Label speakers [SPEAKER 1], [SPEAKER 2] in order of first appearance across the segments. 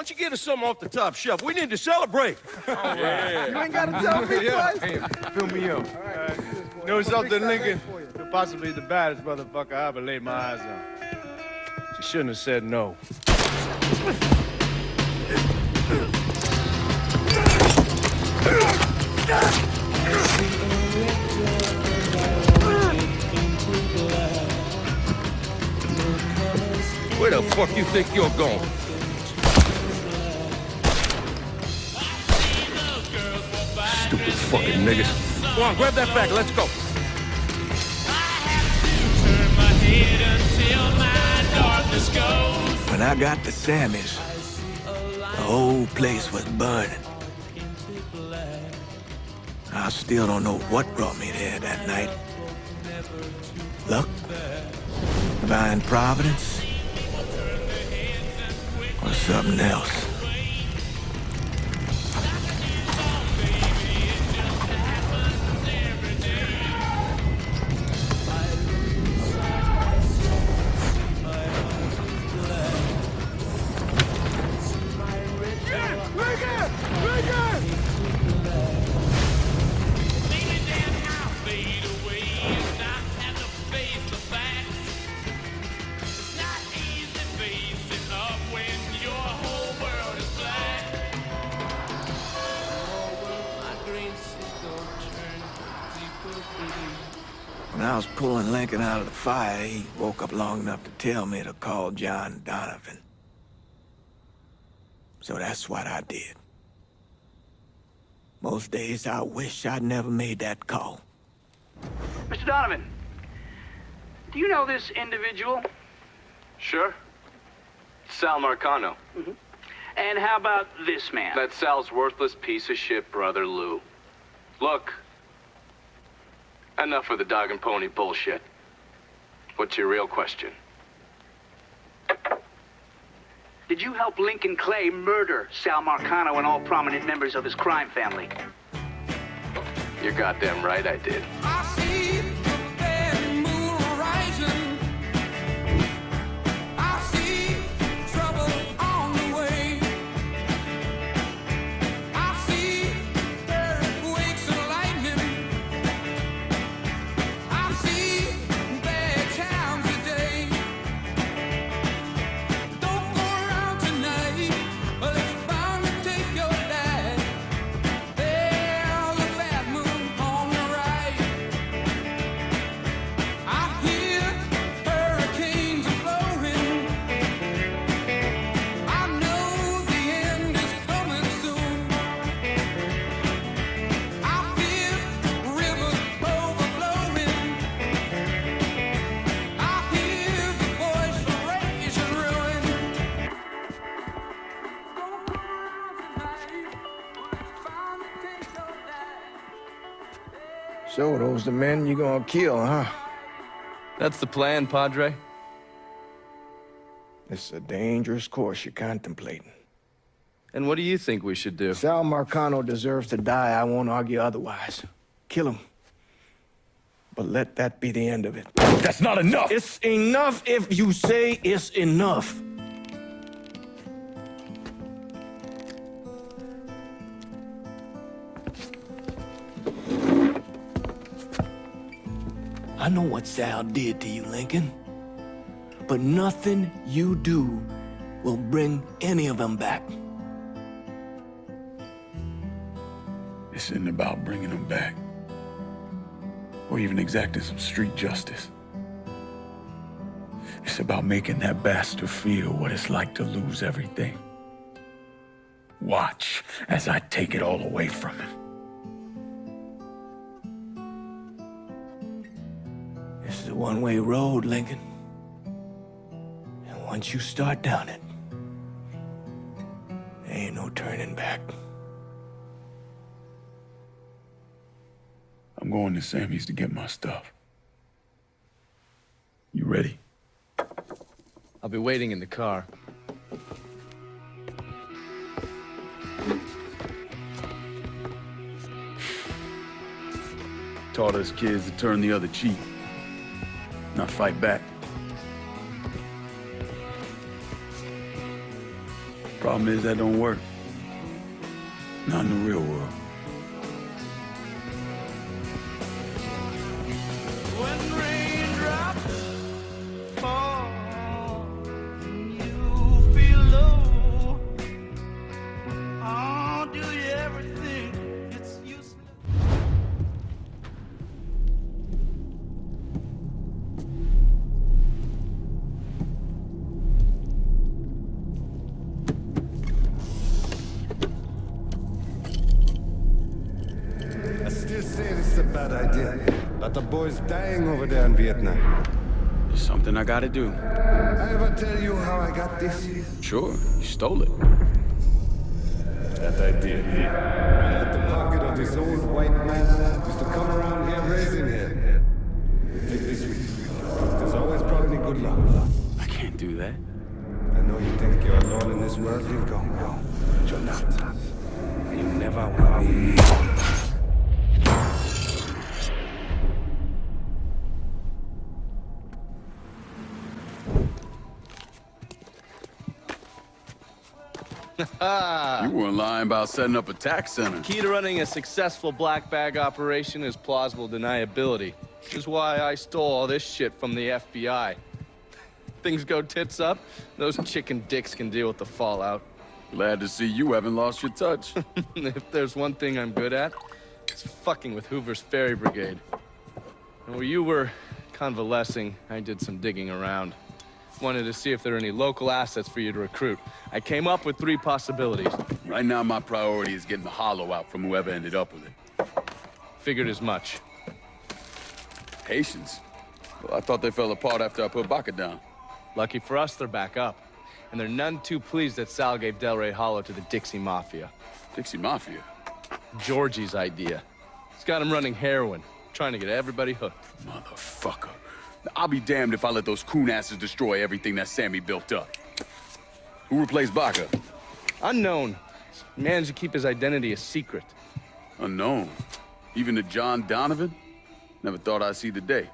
[SPEAKER 1] don't you get us something off the top shelf? We need to celebrate.
[SPEAKER 2] Yeah. You ain't gotta tell me twice.
[SPEAKER 3] Hey, fill me up.
[SPEAKER 4] You know something, Lincoln? You're possibly the baddest motherfucker I ever laid my eyes on. She shouldn't have said no.
[SPEAKER 1] Where the fuck you think you're going? Stupid fucking niggas. Go on, grab that bag, let's go.
[SPEAKER 5] When I got to Sammy's, the whole place was burning. I still don't know what brought me there that night. Luck? Divine providence? Or something else? When I was pulling Lincoln out of the fire, he woke up long enough to tell me to call John Donovan. So that's what I did. Most days I wish I'd never made that call.
[SPEAKER 6] Mr. Donovan, do you know this individual?
[SPEAKER 7] Sure. Sal Marcano.
[SPEAKER 6] Mm-hmm. And how about this man?
[SPEAKER 7] That's Sal's worthless piece of shit brother, Lou. Look, enough of the dog and pony bullshit. What's your real question?
[SPEAKER 6] Did you help Lincoln Clay murder Sal Marcano and all prominent members of his crime family?
[SPEAKER 7] You're goddamn right I did.
[SPEAKER 8] I see the bad moon rising. I see trouble on the way. I see earthquakes and lightning. I see bad times today. Don't go around tonight, but it's bound to take your life. There's a bad moon on the right. I hear hurricanes are blowing. I know the end is coming soon. I feel rivers overflowing. I hear the voice of rage and ruin. Don't go around tonight, but it's bound to take your life.
[SPEAKER 5] So those the men you gonna kill, huh?
[SPEAKER 3] That's the plan, Padre.
[SPEAKER 5] It's a dangerous course you're contemplating.
[SPEAKER 3] And what do you think we should do?
[SPEAKER 5] Sal Marcano deserves to die. I won't argue otherwise. Kill him. But let that be the end of it.
[SPEAKER 1] That's not enough.
[SPEAKER 5] It's enough if you say it's enough. I know what Sal did to you, Lincoln. But nothing you do will bring any of them back.
[SPEAKER 9] This isn't about bringing them back, or even exacting some street justice. It's about making that bastard feel what it's like to lose everything. Watch as I take it all away from him.
[SPEAKER 5] This is a one-way road, Lincoln. And once you start down it, there ain't no turning back.
[SPEAKER 9] I'm going to Sammy's to get my stuff. You ready?
[SPEAKER 3] I'll be waiting in the car.
[SPEAKER 9] Taught us kids to turn the other cheek, not fight back. Problem is, that don't work. Not in the real world.
[SPEAKER 8] When raindrops fall and you feel low, oh, do you ever think it's useless?
[SPEAKER 2] I still say this is a bad idea, but the boy's dying over there in Vietnam.
[SPEAKER 9] It's something I gotta do.
[SPEAKER 2] I ever tell you how I got this?
[SPEAKER 9] Sure, you stole it.
[SPEAKER 2] That I did. Right at the pocket of this old white man used to come around here raising hell. Take this with you. It's always brought me good luck.
[SPEAKER 9] I can't do that.
[SPEAKER 2] I know you think you're alone in this world, Lincoln. But you're not. You never will be.
[SPEAKER 9] You weren't lying about setting up a tax center.
[SPEAKER 3] Key to running a successful black bag operation is plausible deniability. Which is why I stole all this shit from the FBI. Things go tits up, those chicken dicks can deal with the fallout.
[SPEAKER 9] Glad to see you haven't lost your touch.
[SPEAKER 3] If there's one thing I'm good at, it's fucking with Hoover's Ferry Brigade. And where you were convalescing, I did some digging around. Wanted to see if there are any local assets for you to recruit. I came up with 3 possibilities.
[SPEAKER 9] Right now, my priority is getting the hollow out from whoever ended up with it.
[SPEAKER 3] Figured as much.
[SPEAKER 9] Haitians? Well, I thought they fell apart after I put Baca down.
[SPEAKER 3] Lucky for us, they're back up. And they're none too pleased that Sal gave Delray Hollow to the Dixie Mafia.
[SPEAKER 9] Dixie Mafia?
[SPEAKER 3] Georgie's idea. He's got him running heroin, trying to get everybody hooked.
[SPEAKER 9] Motherfucker. Now, I'll be damned if I let those coon asses destroy everything that Sammy built up. Who replaced Baca?
[SPEAKER 3] Unknown. He's managed to keep his identity a secret.
[SPEAKER 9] Unknown. Even to John Donovan? Never thought I'd see the day.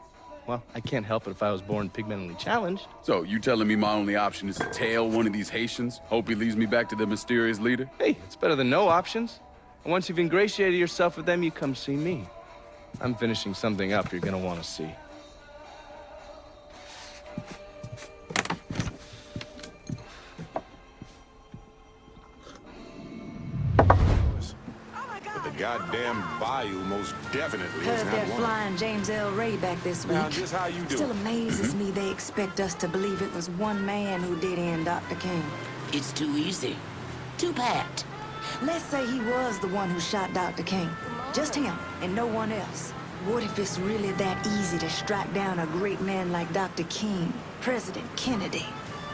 [SPEAKER 3] Well, I can't help it if I was born pigmentally challenged.
[SPEAKER 9] So, you telling me my only option is to tail one of these Haitians? Hope he leads me back to the mysterious leader?
[SPEAKER 3] Hey, it's better than no options. And once you've ingratiated yourself with them, you come see me. I'm finishing something up you're gonna want to see.
[SPEAKER 10] The goddamn bayou most definitely is
[SPEAKER 11] Heard
[SPEAKER 10] not
[SPEAKER 11] they're
[SPEAKER 10] one.
[SPEAKER 11] flying James L. Ray back this week.
[SPEAKER 10] Now, just how you do
[SPEAKER 11] Still
[SPEAKER 10] it.
[SPEAKER 11] amazes me they expect us to believe it was one man who did end Dr. King.
[SPEAKER 12] It's too easy. Too pat.
[SPEAKER 11] Let's say he was the one who shot Dr. King. Just him and no one else. What if it's really that easy to strike down a great man like Dr. King, President Kennedy,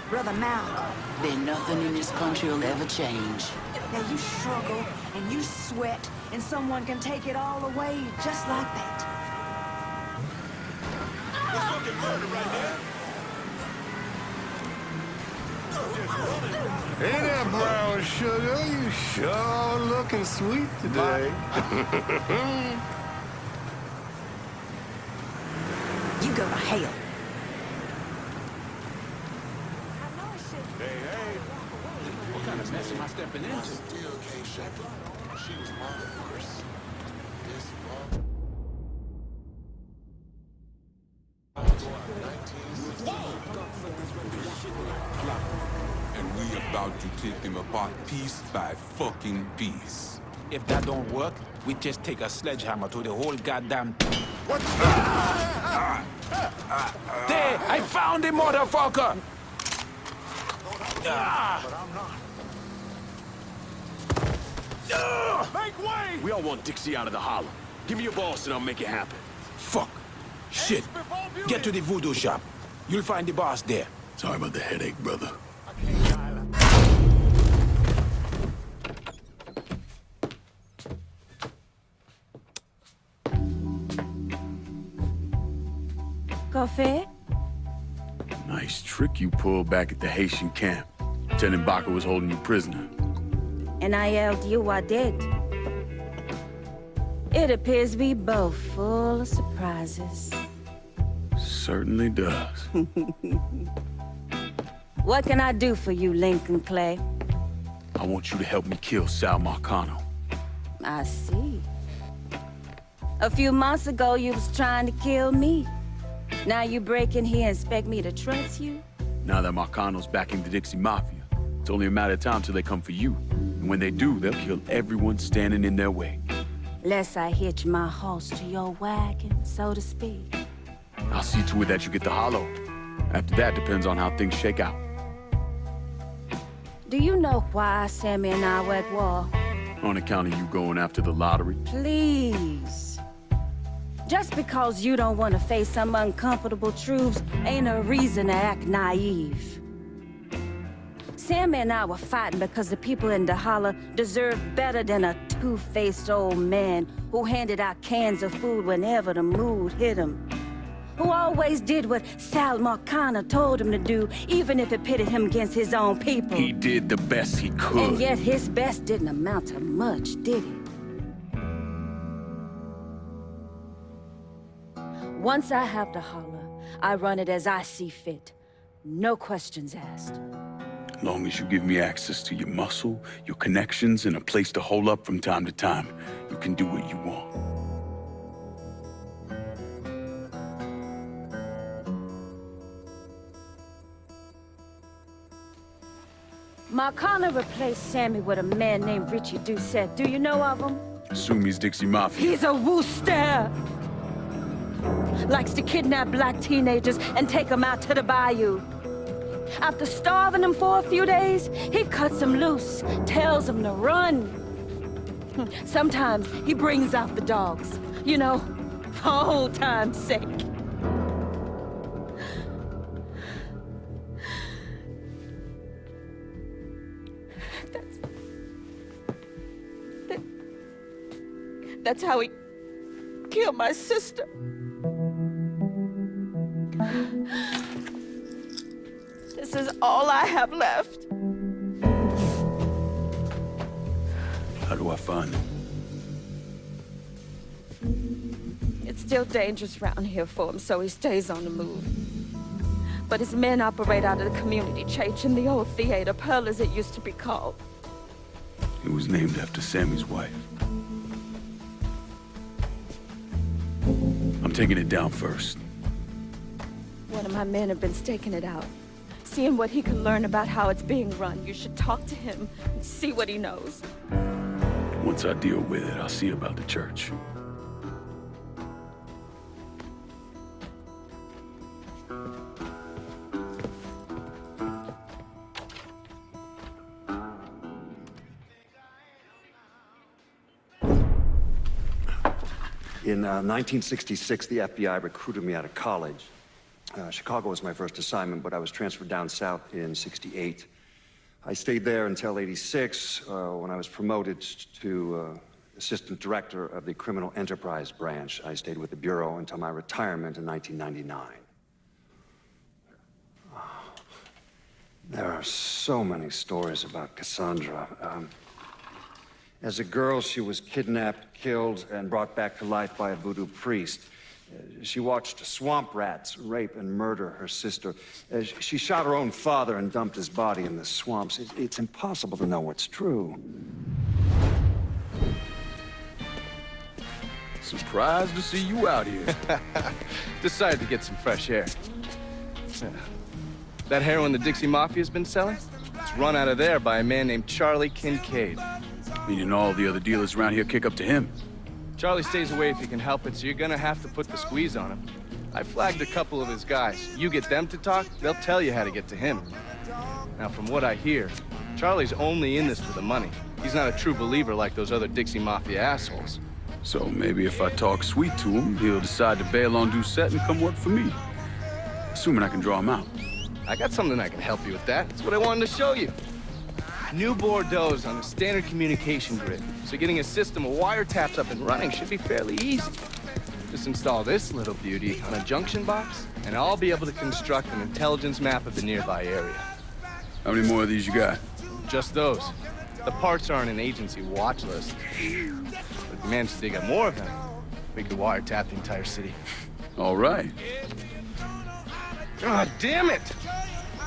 [SPEAKER 11] Brother Malcolm?
[SPEAKER 12] Then nothing in this country will ever change.
[SPEAKER 11] Now you struggle and you sweat and someone can take it all away just like that.
[SPEAKER 10] There's fucking murder right there.
[SPEAKER 2] Hey there, brown sugar. You sure looking sweet today.
[SPEAKER 11] You go to hell.
[SPEAKER 10] What kind of mess am I stepping into?
[SPEAKER 13] And we about to take them apart piece by fucking piece.
[SPEAKER 14] If that don't work, we just take a sledgehammer to the whole goddamn...
[SPEAKER 10] What?
[SPEAKER 14] There! I found the motherfucker!
[SPEAKER 10] Make way!
[SPEAKER 1] We all want Dixie out of the hollow. Give me your boss and I'll make it happen.
[SPEAKER 14] Fuck. Shit. Get to the voodoo shop. You'll find the boss there.
[SPEAKER 9] Sorry about the headache, brother.
[SPEAKER 15] Coffee?
[SPEAKER 9] Nice trick you pulled back at the Haitian camp. Lieutenant Baca was holding you prisoner.
[SPEAKER 15] And I yelled you I did. It appears we both full of surprises.
[SPEAKER 9] Certainly does.
[SPEAKER 15] What can I do for you, Lincoln Clay?
[SPEAKER 9] I want you to help me kill Sal Marcano.
[SPEAKER 15] I see. A few months ago, you was trying to kill me. Now you break in here and expect me to trust you?
[SPEAKER 9] Now that Marcano's backing the Dixie Mafia, it's only a matter of time till they come for you. And when they do, they'll kill everyone standing in their way.
[SPEAKER 15] Lest I hitch my horse to your wagon, so to speak.
[SPEAKER 9] I'll see to it that you get the hollow. After that, depends on how things shake out.
[SPEAKER 15] Do you know why Sammy and I were at war?
[SPEAKER 9] On account of you going after the lottery?
[SPEAKER 15] Please. Just because you don't want to face some uncomfortable truths ain't a reason to act naive. Sammy and I were fighting because the people in the holler deserved better than a two-faced old man who handed out cans of food whenever the mood hit him. Who always did what Sal Marcano told him to do, even if it pitted him against his own people.
[SPEAKER 9] He did the best he could.
[SPEAKER 15] And yet his best didn't amount to much, did it? Once I have the holler, I run it as I see fit. No questions asked.
[SPEAKER 9] As long as you give me access to your muscle, your connections, and a place to hole up from time to time, you can do what you want.
[SPEAKER 15] Marcano replaced Sammy with a man named Richie Doucette. Do you know of him?
[SPEAKER 9] Assume he's Dixie Mafia.
[SPEAKER 15] He's a wooster! Likes to kidnap black teenagers and take them out to the bayou. After starving them for a few days, he cuts them loose, tells them to run. Sometimes he brings out the dogs, you know, for old time's sake. That's how he killed my sister. This is all I have left.
[SPEAKER 9] How do I find him?
[SPEAKER 15] It's still dangerous around here for him, so he stays on the move. But his men operate out of the community church in the old theater, Pearl as it used to be called.
[SPEAKER 9] It was named after Sammy's wife. I'm taking it down first.
[SPEAKER 15] One of my men have been staking it out. Seeing what he can learn about how it's being run. You should talk to him and see what he knows.
[SPEAKER 9] Once I deal with it, I'll see about the church.
[SPEAKER 16] In 1966, the FBI recruited me out of college. Chicago was my first assignment, but I was transferred down south in '68. I stayed there until '86, when I was promoted to assistant director of the criminal enterprise branch. I stayed with the Bureau until my retirement in 1999. There are so many stories about Cassandra. As a girl, she was kidnapped, killed, and brought back to life by a voodoo priest. She watched swamp rats rape and murder her sister. She shot her own father and dumped his body in the swamps. It's impossible to know what's true.
[SPEAKER 9] Surprised to see you out here.
[SPEAKER 3] Decided to get some fresh air. That heroin the Dixie Mafia's been selling? It's run out of there by a man named Charlie Kincaid.
[SPEAKER 9] Meaning all the other dealers around here kick up to him.
[SPEAKER 3] Charlie stays away if he can help it, so you're gonna have to put the squeeze on him. I flagged a couple of his guys. You get them to talk, they'll tell you how to get to him. Now, from what I hear, Charlie's only in this for the money. He's not a true believer like those other Dixie Mafia assholes.
[SPEAKER 9] So maybe if I talk sweet to him, he'll decide to bail on Doucette and come work for me. Assuming I can draw him out.
[SPEAKER 3] I got something I can help you with that. That's what I wanted to show you. New Bordeaux's on a standard communication grid, so getting a system of wiretaps up and running should be fairly easy. Just install this little beauty on a junction box, and I'll be able to construct an intelligence map of the nearby area.
[SPEAKER 9] How many more of these you got?
[SPEAKER 3] Just those. The parts are on an agency watch list. But if we manage to dig up more of them, we could wiretap the entire city.
[SPEAKER 9] All right.
[SPEAKER 3] God damn it!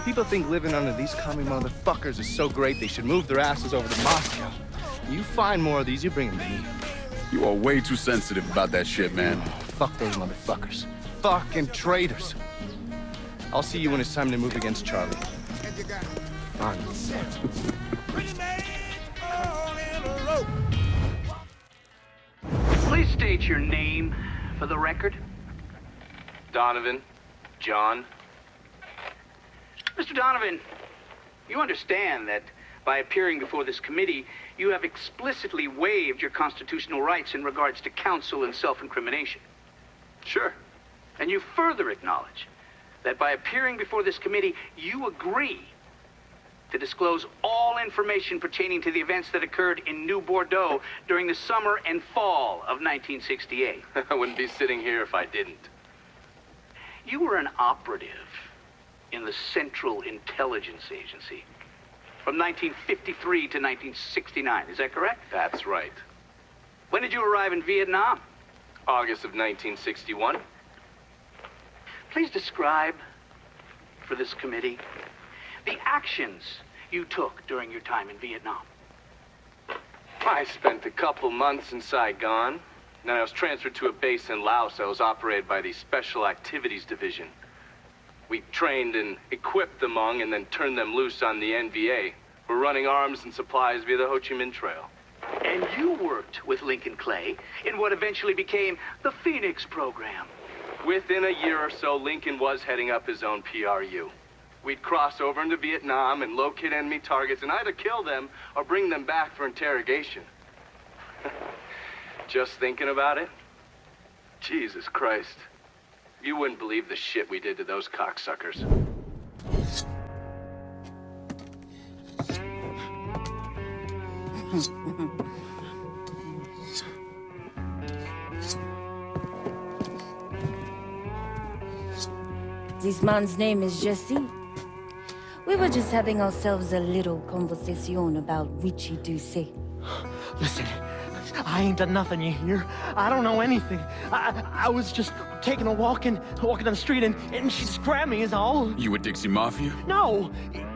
[SPEAKER 3] People think living under these commie motherfuckers is so great they should move their asses over to Moscow. You find more of these, you bring them to me.
[SPEAKER 9] You are way too sensitive about that shit, man.
[SPEAKER 3] Fuck those motherfuckers. Fucking traitors. I'll see you when it's time to move against Charlie. On set.
[SPEAKER 6] Please state your name for the record.
[SPEAKER 7] Donovan. John.
[SPEAKER 6] Mr. Donovan, you understand that by appearing before this committee, you have explicitly waived your constitutional rights in regards to counsel and self-incrimination.
[SPEAKER 7] Sure.
[SPEAKER 6] And you further acknowledge that by appearing before this committee, you agree to disclose all information pertaining to the events that occurred in New Bordeaux during the summer and fall of 1968.
[SPEAKER 7] I wouldn't be sitting here if I didn't.
[SPEAKER 6] You were an operative in the Central Intelligence Agency from 1953 to 1969. Is that correct?
[SPEAKER 7] That's right.
[SPEAKER 6] When did you arrive in Vietnam?
[SPEAKER 7] August of 1961.
[SPEAKER 6] Please describe for this committee the actions you took during your time in Vietnam.
[SPEAKER 7] I spent a couple months in Saigon. Then I was transferred to a base in Laos that was operated by the Special Activities Division. We trained and equipped the Hmong and then turned them loose on the NVA. We're running arms and supplies via the Ho Chi Minh Trail.
[SPEAKER 6] And you worked with Lincoln Clay in what eventually became the Phoenix program.
[SPEAKER 7] Within a year or so, Lincoln was heading up his own PRU. We'd cross over into Vietnam and locate enemy targets and either kill them or bring them back for interrogation. Just thinking about it? Jesus Christ. You wouldn't believe the shit we did to those cocksuckers.
[SPEAKER 15] This man's name is Jesse. We were just having ourselves a little conversation about Richie Doucet.
[SPEAKER 17] Listen, I ain't done nothing, you hear? I don't know anything. I was just taking a walking down the street and she just grabbed me is all.
[SPEAKER 9] You with Dixie Mafia?
[SPEAKER 17] No.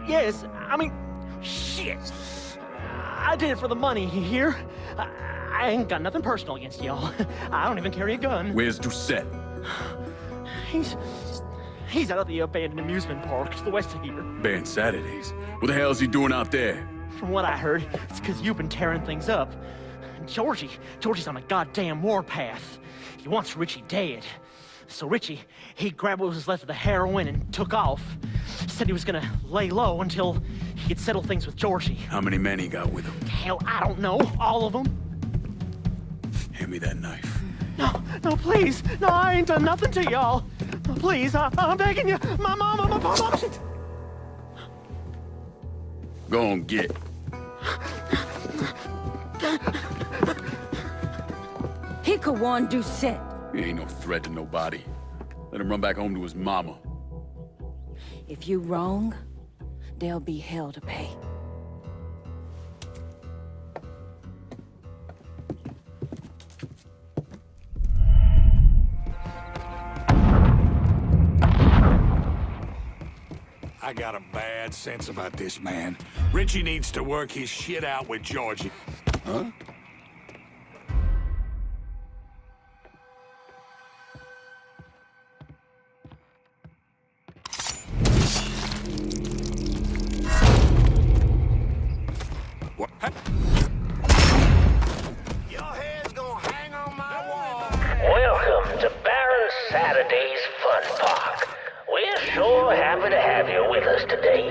[SPEAKER 17] Yes, I mean, shit. I did it for the money, you hear? I ain't got nothing personal against y'all. I don't even carry a gun.
[SPEAKER 9] Where's Doucet?
[SPEAKER 17] He's out of the abandoned amusement park to the west of here.
[SPEAKER 9] Banned Saturdays? What the hell is he doing out there?
[SPEAKER 17] From what I heard, it's because you've been tearing things up. Georgie's on a goddamn warpath. He wants Richie dead. So Richie, he grabbed what was left of the heroin and took off. Said he was gonna lay low until he could settle things with Georgie.
[SPEAKER 9] How many men he got with him?
[SPEAKER 17] Hell, I don't know. All of them.
[SPEAKER 9] Hand me that knife.
[SPEAKER 17] No, please. No, I ain't done nothing to y'all. No, please, I'm begging you. My mama.
[SPEAKER 9] Go on, get.
[SPEAKER 15] He could warn Doucet.
[SPEAKER 9] He ain't no threat to nobody. Let him run back home to his mama.
[SPEAKER 15] If you wrong, there'll be hell to pay.
[SPEAKER 14] I got a bad sense about this man. Richie needs to work his shit out with Georgie.
[SPEAKER 9] Huh?
[SPEAKER 14] What?
[SPEAKER 18] Your head's gonna hang on my wall. Welcome to Baron Saturday's Fun Park. We're sure happy to have you with us today.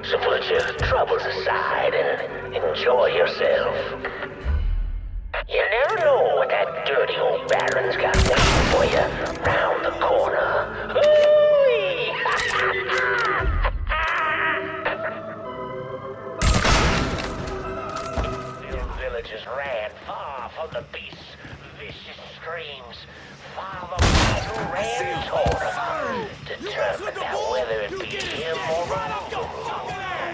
[SPEAKER 18] So put your troubles aside and enjoy yourself. You never know what that dirty old Baron's got waiting for you round the corner. Hoo-wee! The villagers ran far from the beast's vicious screams. Far the man who ran toward him, determined that whether it be him or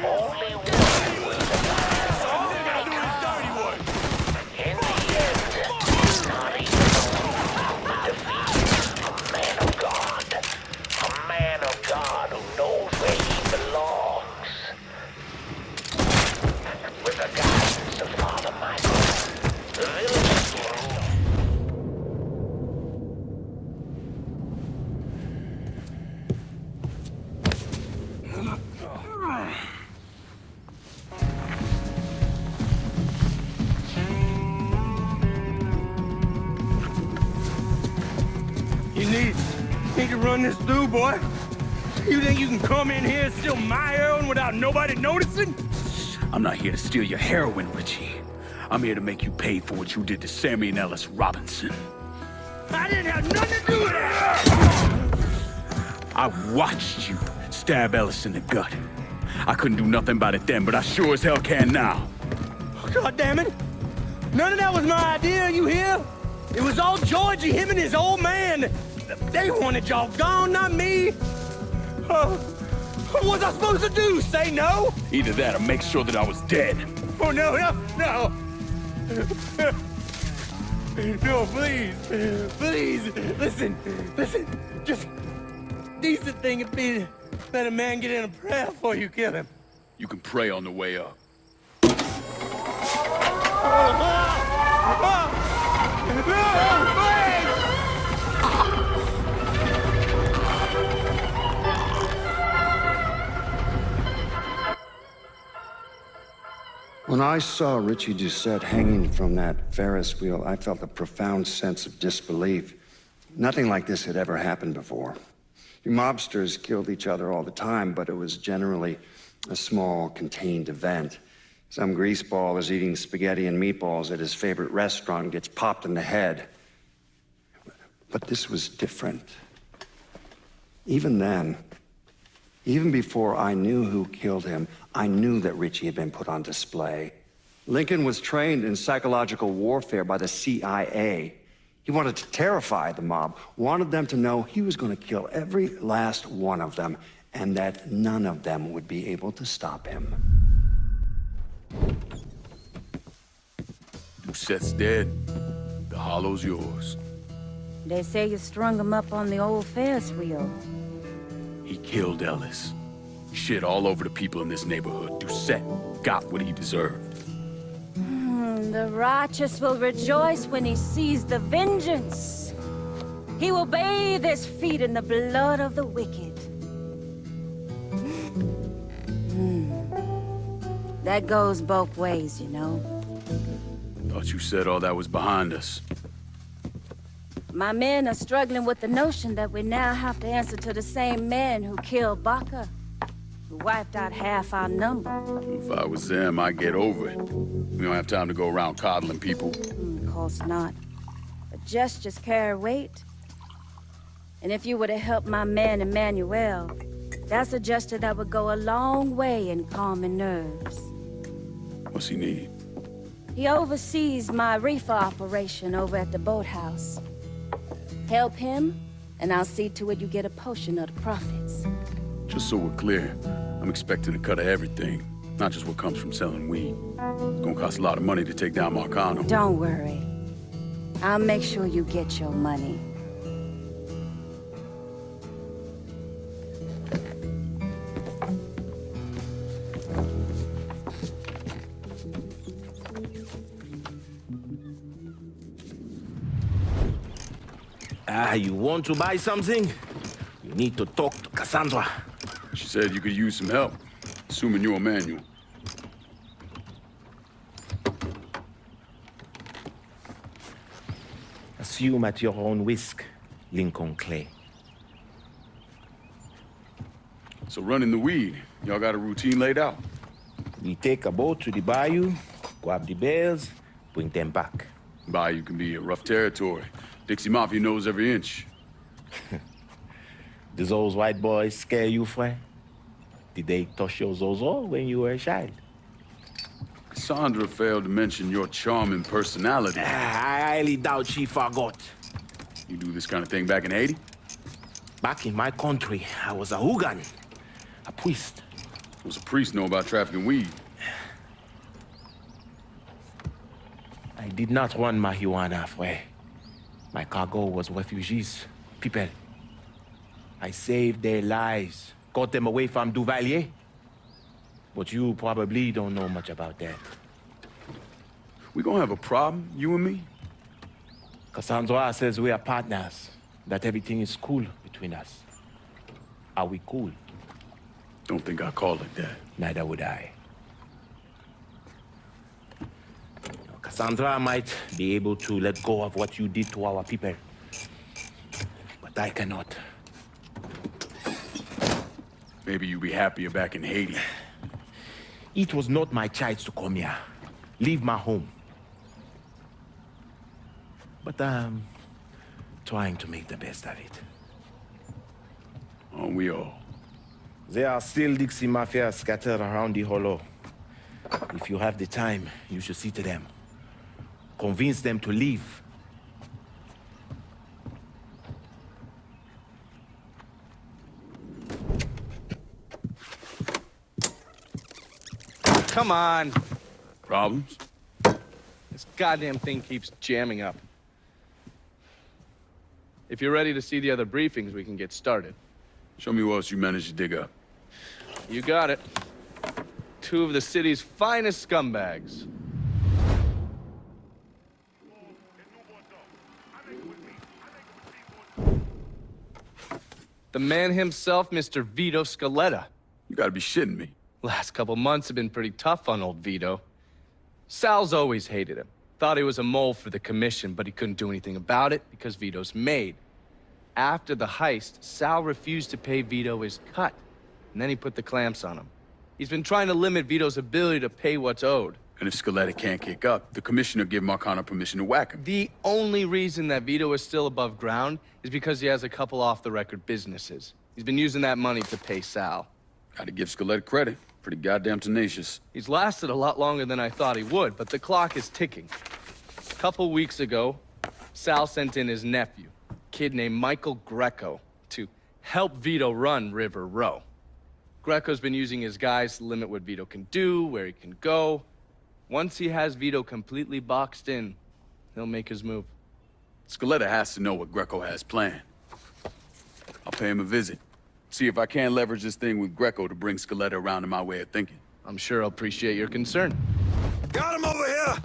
[SPEAKER 18] only one would survive. In the end, not even the defeat a man of God. A man of God who knows where he belongs.
[SPEAKER 4] run this through, boy? You think you can come in here and steal my heroin without nobody noticing?
[SPEAKER 9] I'm not here to steal your heroin, Richie. I'm here to make you pay for what you did to Sammy and Ellis Robinson.
[SPEAKER 4] I didn't have nothing to do with that!
[SPEAKER 9] I watched you stab Ellis in the gut. I couldn't do nothing about it then, but I sure as hell can now.
[SPEAKER 4] God damn it! None of that was my idea, you hear? It was all Georgie, him and his old man. They wanted y'all gone, not me. What was I supposed to do? Say no?
[SPEAKER 9] Either that or make sure that I was dead.
[SPEAKER 4] Oh, no. No, please. Please, listen. Just decent thing would be to let a man get in a prayer before you kill him.
[SPEAKER 9] You can pray on the way up.
[SPEAKER 16] When I saw Richie Doucette hanging from that Ferris wheel, I felt a profound sense of disbelief. Nothing like this had ever happened before. You mobsters killed each other all the time, but it was generally a small, contained event. Some greaseball is eating spaghetti and meatballs at his favorite restaurant and gets popped in the head. But this was different. Even then, even before I knew who killed him, I knew that Richie had been put on display. Lincoln was trained in psychological warfare by the CIA. He wanted to terrify the mob, wanted them to know he was going to kill every last one of them, and that none of them would be able to stop him.
[SPEAKER 9] Doucette's dead. The hollow's yours.
[SPEAKER 15] They say you strung him up on the old Ferris wheel.
[SPEAKER 9] He killed Ellis. Shit all over the people in this neighborhood. Doucette got what he deserved.
[SPEAKER 15] The righteous will rejoice when he sees the vengeance. He will bathe his feet in the blood of the wicked. That goes both ways, you know.
[SPEAKER 9] Thought you said all that was behind us.
[SPEAKER 15] My men are struggling with the notion that we now have to answer to the same man who killed Baca, who wiped out half our number.
[SPEAKER 9] If I was them, I'd get over it. We don't have time to go around coddling people.
[SPEAKER 15] Of course not. But gestures carry weight. And if you were to help my man Emmanuel, that's a gesture that would go a long way in calming nerves.
[SPEAKER 9] What's he need?
[SPEAKER 15] He oversees my reefer operation over at the boathouse. Help him, and I'll see to it you get a portion of the profits.
[SPEAKER 9] Just so we're clear, I'm expecting a cut of everything, not just what comes from selling weed. It's gonna cost a lot of money to take down Marcano.
[SPEAKER 15] Don't worry. I'll make sure you get your money.
[SPEAKER 19] You want to buy something? You need to talk to Cassandra.
[SPEAKER 9] She said you could use some help, assuming you're Emmanuel.
[SPEAKER 19] Assume at your own risk, Lincoln Clay.
[SPEAKER 9] So running the weed, y'all got a routine laid out?
[SPEAKER 19] We take a boat to the bayou, grab the bales, bring them back.
[SPEAKER 9] Bayou can be a rough territory. Dixie Mafia knows every inch.
[SPEAKER 19] Do those white boys scare you, friend? Did they touch your zozo when you were a child?
[SPEAKER 9] Cassandra failed to mention your charming personality.
[SPEAKER 19] I highly doubt she forgot.
[SPEAKER 9] You do this kind of thing back in Haiti?
[SPEAKER 19] Back in my country, I was a hooligan, a priest.
[SPEAKER 9] What does a priest know about trafficking weed?
[SPEAKER 19] I did not run marijuana, friend. My cargo was refugees, people. I saved their lives, got them away from Duvalier. But you probably don't know much about that.
[SPEAKER 9] We gonna have a problem, you and me?
[SPEAKER 19] Cassandra says we are partners, that everything is cool between us. Are we cool?
[SPEAKER 9] Don't think I call it that.
[SPEAKER 19] Neither would I. Cassandra might be able to let go of what you did to our people. But I cannot.
[SPEAKER 9] Maybe you'd be happier back in Haiti.
[SPEAKER 19] It was not my choice to come here. Leave my home. But I'm trying to make the best of it.
[SPEAKER 9] Aren't we all?
[SPEAKER 19] There are still Dixie Mafia scattered around the hollow. If you have the time, you should see to them. Convince them to leave.
[SPEAKER 3] Come on.
[SPEAKER 9] Problems?
[SPEAKER 3] This goddamn thing keeps jamming up. If you're ready to see the other briefings, we can get started.
[SPEAKER 9] Show me what else you managed to dig up.
[SPEAKER 3] You got it. 2 of the city's finest scumbags. The man himself, Mr. Vito Scaletta.
[SPEAKER 9] You gotta be shitting me.
[SPEAKER 3] Last couple months have been pretty tough on old Vito. Sal's always hated him. Thought he was a mole for the commission, but he couldn't do anything about it because Vito's made. After the heist, Sal refused to pay Vito his cut, and then he put the clamps on him. He's been trying to limit Vito's ability to pay what's owed.
[SPEAKER 9] And if Scaletta can't kick up, the commissioner give Marcano permission to whack him.
[SPEAKER 3] The only reason that Vito is still above ground is because he has a couple off-the-record businesses. He's been using that money to pay Sal.
[SPEAKER 9] Gotta give Scaletta credit. Pretty goddamn tenacious.
[SPEAKER 3] He's lasted a lot longer than I thought he would, but the clock is ticking. A couple weeks ago, Sal sent in his nephew, a kid named Michael Greco, to help Vito run River Row. Greco's been using his guys to limit what Vito can do, where he can go. Once he has Vito completely boxed in, he'll make his move.
[SPEAKER 9] Scaletta has to know what Greco has planned. I'll pay him a visit. See if I can't leverage this thing with Greco to bring Scaletta around to my way of thinking.
[SPEAKER 3] I'm sure I'll appreciate your concern.
[SPEAKER 14] Got him over here!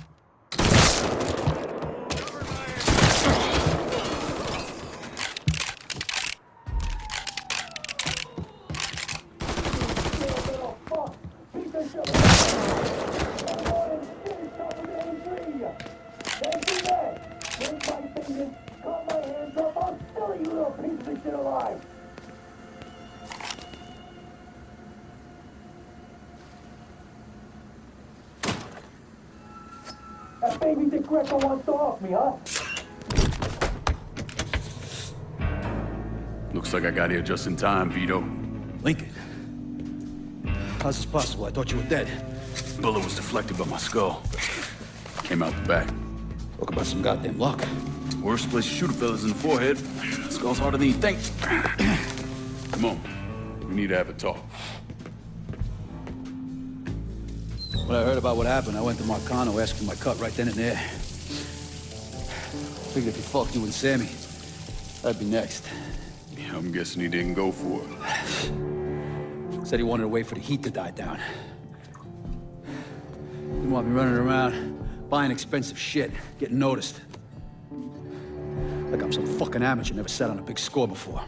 [SPEAKER 20] That baby Dick Greco wants to off me, huh?
[SPEAKER 9] Looks like I got here just in time, Vito.
[SPEAKER 21] Lincoln. How's this possible? I thought you were dead.
[SPEAKER 9] Bullet was deflected by my skull. Came out the back.
[SPEAKER 21] Talk about some goddamn luck.
[SPEAKER 9] Worst place to shoot a fella's in the forehead. Skull's harder than you think. Come on. We need to have a talk.
[SPEAKER 21] When I heard about what happened, I went to Marcano asking my cut right then and there. Figured if he fucked you and Sammy, I'd be next.
[SPEAKER 9] Yeah, I'm guessing he didn't go for it.
[SPEAKER 21] Said he wanted to wait for the heat to die down. Didn't want me running around, buying expensive shit, getting noticed. Like I'm some fucking amateur, never sat on a big score before.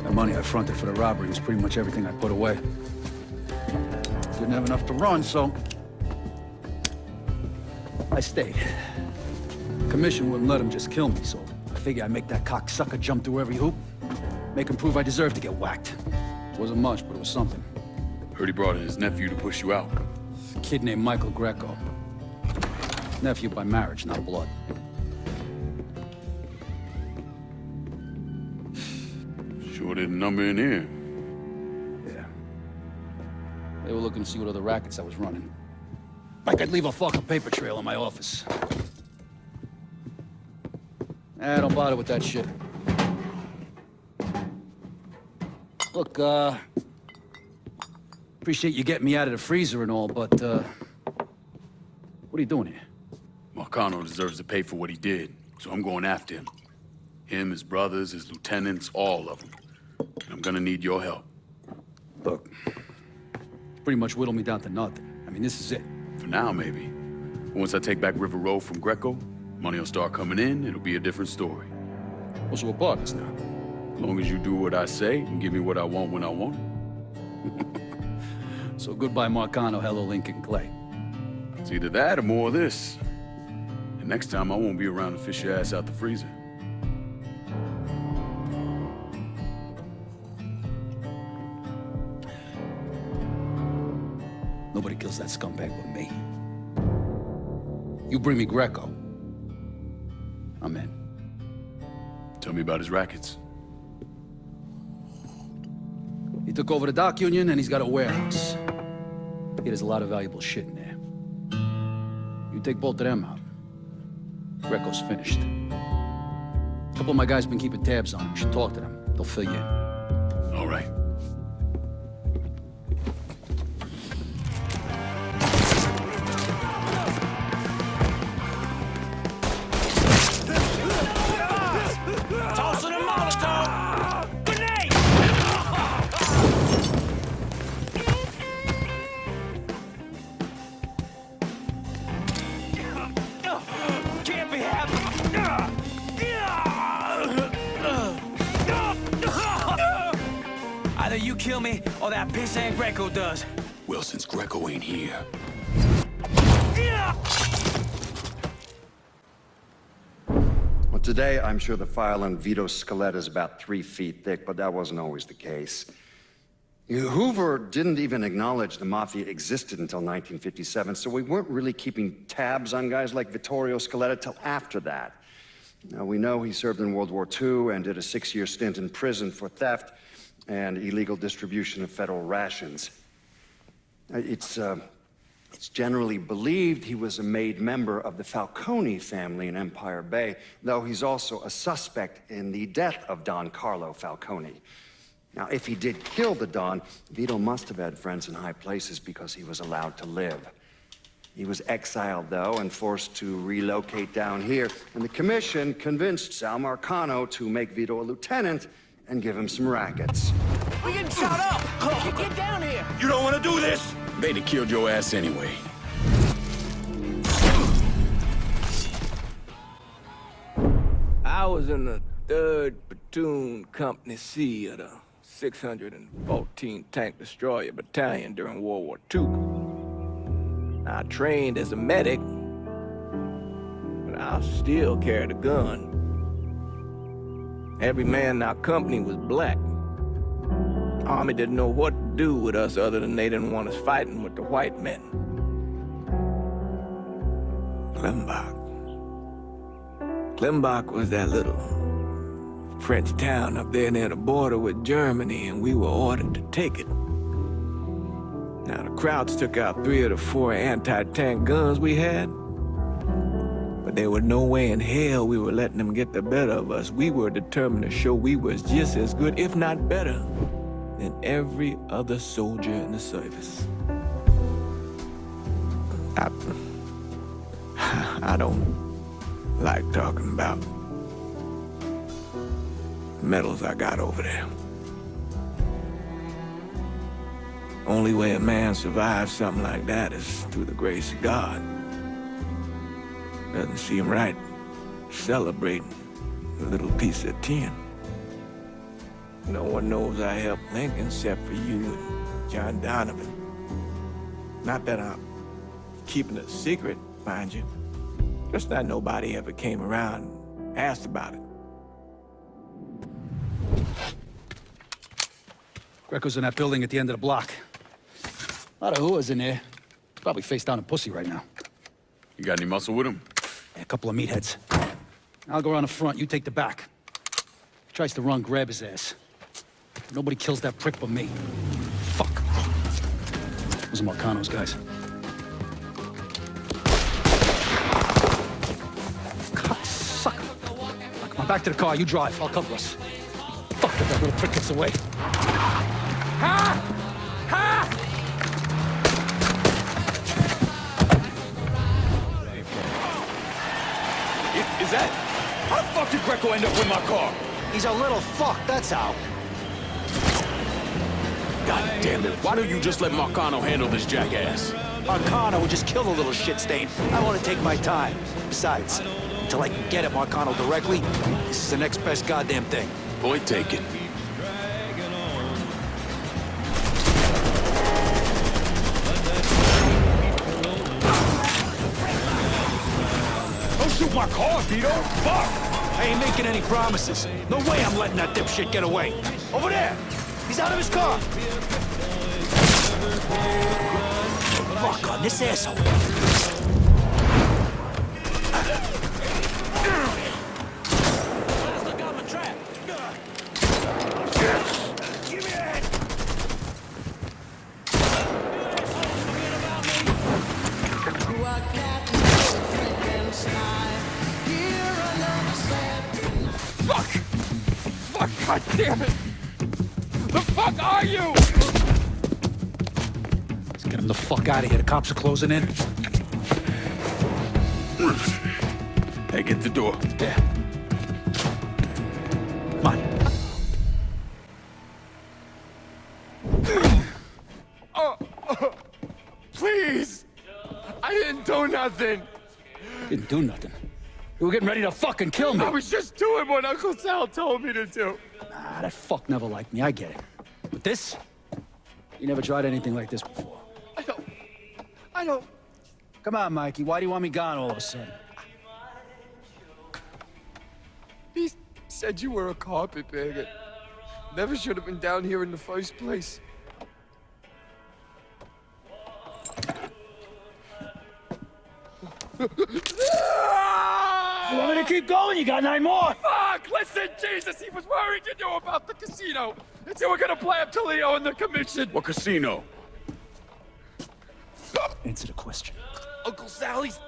[SPEAKER 21] The money I fronted for the robbery was pretty much everything I put away. Didn't have enough to run, so I stayed. Commission wouldn't let him just kill me, so I figured I'd make that cocksucker jump through every hoop. Make him prove I deserve to get whacked. Wasn't much, but it was something.
[SPEAKER 9] Heard he brought in his nephew to push you out.
[SPEAKER 21] A kid named Michael Greco. Nephew by marriage, not blood.
[SPEAKER 9] Sure didn't number in here.
[SPEAKER 21] Yeah. They were looking to see what other rackets I was running. Like I'd leave a fucking paper trail in my office. Don't bother with that shit. Look, appreciate you getting me out of the freezer and all, but, what are you doing here?
[SPEAKER 9] Marcano deserves to pay for what he did, so I'm going after him. Him, his brothers, his lieutenants, all of them. And I'm gonna need your help.
[SPEAKER 21] Look, pretty much whittled me down to nothing. I mean, this is it.
[SPEAKER 9] For now, maybe. Once I take back River Row from Greco, money will start coming in, it'll be a different story.
[SPEAKER 21] Also, we're partners now.
[SPEAKER 9] As long as you do what I say and give me what I want when I want it.
[SPEAKER 21] So goodbye, Marcano, hello, Lincoln Clay.
[SPEAKER 9] It's either that or more of this. And next time, I won't be around to fish your ass out the freezer.
[SPEAKER 21] Nobody kills that scumbag but me. You bring me Greco, I'm in.
[SPEAKER 9] Tell me about his rackets.
[SPEAKER 21] He took over the dock union and he's got a warehouse. There's a lot of valuable shit in there. You take both of them out, Greco's finished. A couple of my guys been keeping tabs on him. You should talk to them. They'll fill you in.
[SPEAKER 9] All right.
[SPEAKER 8] Tossing a Molotov! Grenade! Can't be happening! Either you kill me, or that pissant Greco does.
[SPEAKER 13] Well, since Greco ain't here.
[SPEAKER 16] Well, today, I'm sure the file on Vito Scaletta is about 3 feet thick, but that wasn't always the case. Hoover didn't even acknowledge the Mafia existed until 1957, so we weren't really keeping tabs on guys like Vittorio Scaletta till after that. Now, we know he served in World War II and did a 6-year stint in prison for theft and illegal distribution of federal rations. It's generally believed he was a made member of the Falcone family in Empire Bay, though he's also a suspect in the death of Don Carlo Falcone. Now, if he did kill the Don, Vito must have had friends in high places because he was allowed to live. He was exiled, though, and forced to relocate down here, and the commission convinced Sal Marcano to make Vito a lieutenant and give him some rackets.
[SPEAKER 8] We getting shot up! Get down here!
[SPEAKER 10] You don't want to do this?
[SPEAKER 9] They'd have killed your ass anyway.
[SPEAKER 4] I was in the 3rd Platoon Company C of the 614 Tank Destroyer Battalion during World War II. I trained as a medic, but I still carried a gun. Every man in our company was black. Army didn't know what to do with us other than they didn't want us fighting with the white men. Klimbach was that little French town up there near the border with Germany, and we were ordered to take it. Now, the Krauts took out 3 of the 4 anti-tank guns we had, but there was no way in hell we were letting them get the better of us. We were determined to show we was just as good, if not better, than every other soldier in the service. I don't like talking about the medals I got over there. Only way a man survives something like that is through the grace of God. Doesn't seem right celebrating a little piece of tin. No one knows I helped Lincoln except for you and John Donovan. Not that I'm keeping it a secret, mind you. Just that nobody ever came around and asked about it.
[SPEAKER 21] Greco's in that building at the end of the block. A lot of hooas in there. Probably face down a pussy right now.
[SPEAKER 9] You got any muscle with him?
[SPEAKER 21] Yeah, a couple of meatheads. I'll go around the front, you take the back. If he tries to run, grab his ass. Nobody kills that prick but me. Fuck. Those are Marcano's guys. Cocksucker. Now, come on, back to the car. You drive. I'll cover us. Fuck if that little prick gets away. Ha! Ha!
[SPEAKER 9] Is that... How the fuck did Greco end up with my car?
[SPEAKER 21] He's a little fuck, that's how.
[SPEAKER 9] God damn it, why don't you just let Marcano handle this jackass?
[SPEAKER 21] Marcano would just kill the little shit stain. I want to take my time. Besides, until I can get at Marcano directly, this is the next best goddamn thing.
[SPEAKER 9] Point taken.
[SPEAKER 14] on, Vito. Fuck! I ain't making any promises. No way I'm letting that dipshit get away. Over there! He's out of his car! Fuck on this asshole!
[SPEAKER 1] Fuck, God damn it! The fuck are you?
[SPEAKER 21] Let's get him the fuck out of here. The cops are closing in.
[SPEAKER 9] Hey, get the door.
[SPEAKER 21] Yeah. Come on.
[SPEAKER 1] Please! I didn't do nothing!
[SPEAKER 21] Didn't do nothing. You were getting ready to fucking kill me.
[SPEAKER 1] I was just doing what Uncle Sal told me to do.
[SPEAKER 21] Nah, that fuck never liked me. I get it. But this? You never tried anything like this before.
[SPEAKER 1] I don't...
[SPEAKER 21] Come on, Mikey. Why do you want me gone all of a sudden?
[SPEAKER 1] He said you were a carpetbagger. Never should have been down here in the first place.
[SPEAKER 21] You want me to keep going? You got 9 more.
[SPEAKER 1] Fuck! Listen, Jesus, he was worried you knew about the casino. And so we're gonna play up to Leo and the commission.
[SPEAKER 9] What casino?
[SPEAKER 21] Answer the question.
[SPEAKER 1] Uncle Sally's...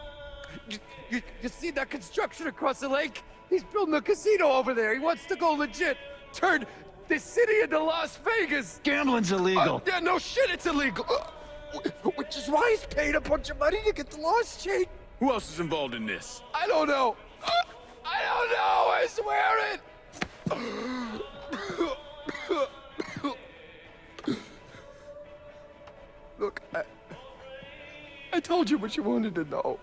[SPEAKER 1] You see that construction across the lake? He's building a casino over there. He wants to go legit. Turn this city into Las Vegas.
[SPEAKER 21] Gambling's illegal.
[SPEAKER 1] Yeah, no shit, it's illegal. Which is why he's paid a bunch of money to get the lost chain.
[SPEAKER 9] Who else is involved in this?
[SPEAKER 1] I don't know. I don't know, I swear it. Look, I told you what you wanted to know.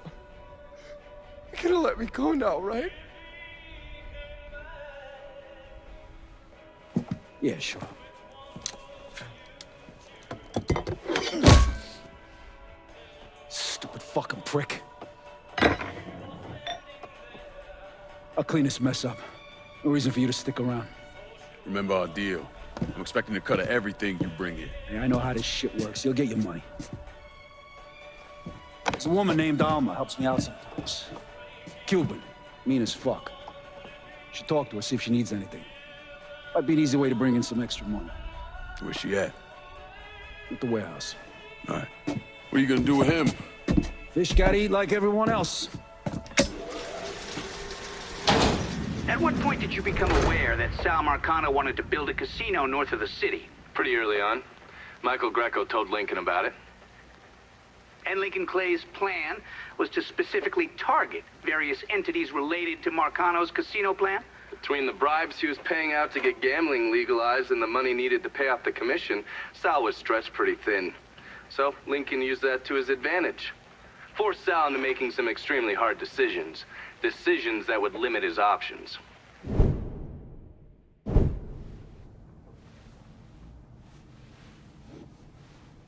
[SPEAKER 1] You're gonna let me go now, right?
[SPEAKER 21] Yeah, sure. Stupid fucking prick. I'll clean this mess up. No reason for you to stick around.
[SPEAKER 9] Remember our deal. I'm expecting a cut of everything you bring in.
[SPEAKER 21] Yeah, I know how this shit works. You'll get your money. There's a woman named Alma, helps me out sometimes. Cuban, mean as fuck. Should talk to her, see if she needs anything. Might be an easy way to bring in some extra money.
[SPEAKER 9] Where's she at?
[SPEAKER 21] At the warehouse.
[SPEAKER 9] All right. What are you gonna do with him?
[SPEAKER 21] Fish gotta eat like everyone else.
[SPEAKER 6] At what point did you become aware that Sal Marcano wanted to build a casino north of the city?
[SPEAKER 7] Pretty early on. Michael Greco told Lincoln about it.
[SPEAKER 6] And Lincoln Clay's plan was to specifically target various entities related to Marcano's casino plan?
[SPEAKER 7] Between the bribes he was paying out to get gambling legalized and the money needed to pay off the commission, Sal was stretched pretty thin. So Lincoln used that to his advantage. Forced Sal into making some extremely hard decisions. Decisions that would limit his options.